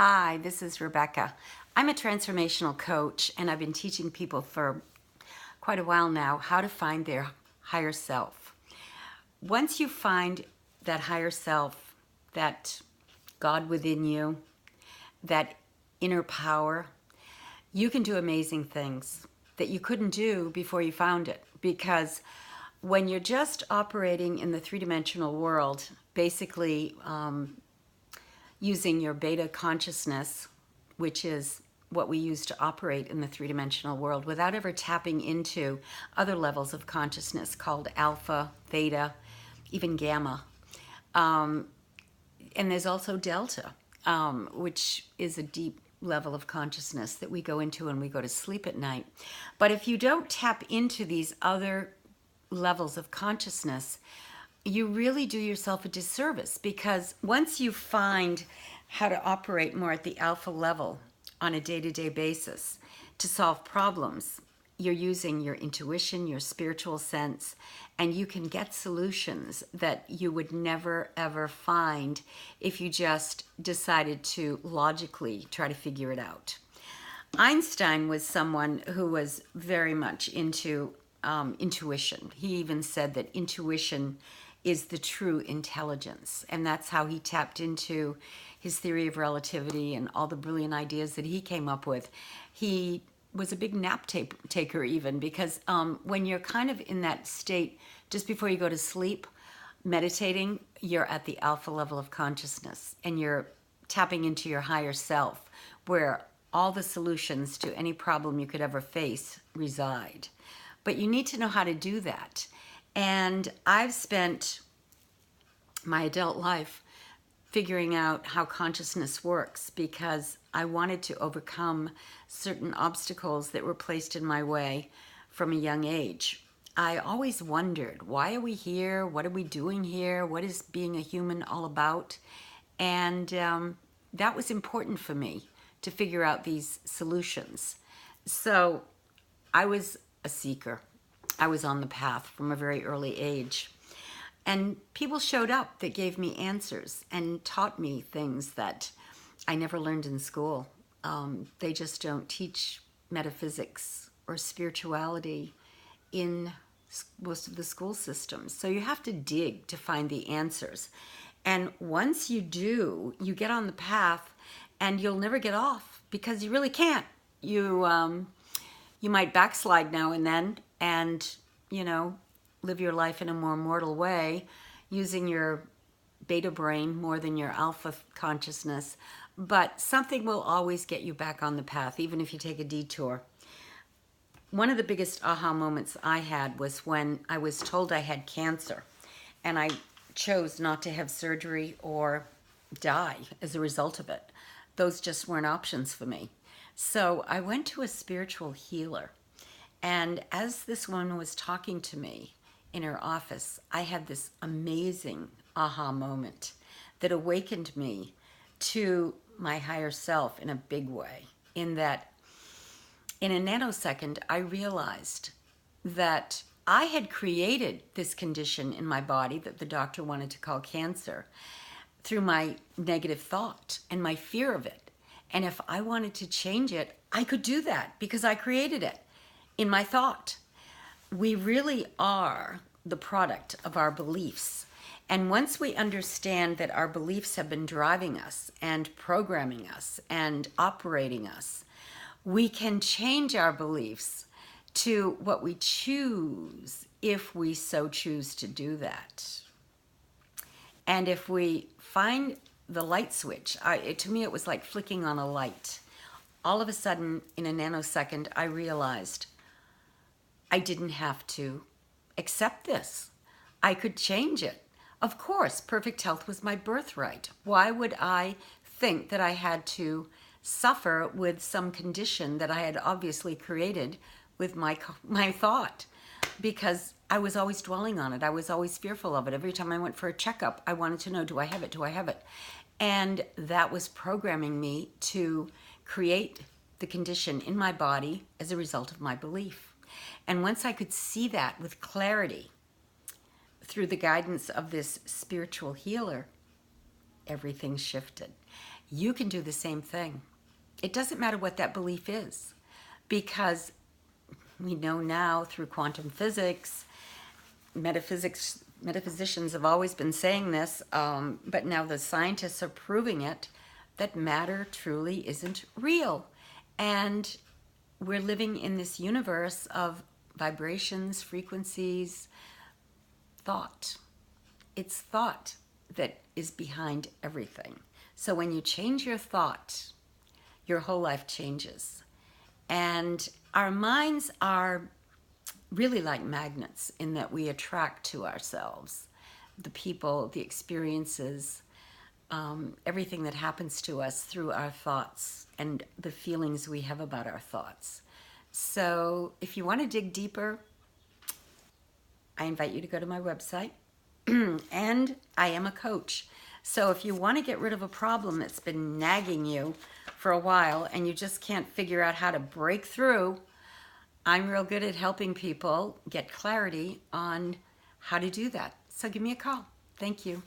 Hi, this is Rebecca. I'm a transformational coach, and I've been teaching people for quite a while now how to find their higher self. Once you find that higher self, that God within you, that inner power, you can do amazing things that you couldn't do before you found it. Because when you're just operating in the three-dimensional world, basically using your beta consciousness, which is what we use to operate in the three-dimensional world, without ever tapping into other levels of consciousness called alpha, theta, even gamma. And there's also delta, which is a deep level of consciousness that we go into when we go to sleep at night. But if you don't tap into these other levels of consciousness, you really do yourself a disservice, because once you find how to operate more at the alpha level on a day-to-day basis to solve problems, you're using your intuition, your spiritual sense, and you can get solutions that you would never ever find if you just decided to logically try to figure it out. Einstein was someone who was very much into intuition. He even said that intuition is the true intelligence, and that's how he tapped into his theory of relativity and all the brilliant ideas that he came up with. He was a big nap taker even, because when you're kind of in that state just before you go to sleep, meditating, you're at the alpha level of consciousness and you're tapping into your higher self, where all the solutions to any problem you could ever face reside. But you need to know how to do that. And I've spent my adult life figuring out how consciousness works, because I wanted to overcome certain obstacles that were placed in my way from a young age. I always wondered, why are we here? What are we doing here? What is being a human all about? And that was important for me to figure out these solutions. So I was a seeker. I was on the path from a very early age. And people showed up that gave me answers and taught me things that I never learned in school. They just don't teach metaphysics or spirituality in most of the school systems. So you have to dig to find the answers. And once you do, you get on the path and you'll never get off, because you really can't. You might backslide now and then and, live your life in a more mortal way using your beta brain more than your alpha consciousness. But something will always get you back on the path, even if you take a detour. One of the biggest aha moments I had was when I was told I had cancer, and I chose not to have surgery or die as a result of it. Those just weren't options for me. So I went to a spiritual healer, and as this woman was talking to me in her office, I had this amazing aha moment that awakened me to my higher self in a big way, in that in a nanosecond, I realized that I had created this condition in my body that the doctor wanted to call cancer through my negative thought and my fear of it. And if I wanted to change it, I could do that because I created it in my thought. We really are the product of our beliefs. And once we understand that our beliefs have been driving us and programming us and operating us, we can change our beliefs to what we choose if we so choose to do that. And if we find the light switch, to me it was like flicking on a light. All of a sudden, in a nanosecond, I realized I didn't have to accept this. I could change it. Of course, perfect health was my birthright. Why would I think that I had to suffer with some condition that I had obviously created with my thought? Because I was always dwelling on it. I was always fearful of it. Every time I went for a checkup, I wanted to know, do I have it? Do I have it? And that was programming me to create the condition in my body as a result of my belief. And once I could see that with clarity through the guidance of this spiritual healer, everything shifted. you can do the same thing. It doesn't matter what that belief is, because we know now through quantum physics, metaphysicians have always been saying this, but now the scientists are proving it, that matter truly isn't real. And we're living in this universe of vibrations, frequencies, thought. It's thought that is behind everything. So when you change your thought, your whole life changes. And our minds are really like magnets in that we attract to ourselves the people, the experiences, everything that happens to us through our thoughts and the feelings we have about our thoughts. So if you want to dig deeper, I invite you to go to my website. And I am a coach. So if you want to get rid of a problem that's been nagging you for a while and you just can't figure out how to break through, I'm real good at helping people get clarity on how to do that. So give me a call. Thank you.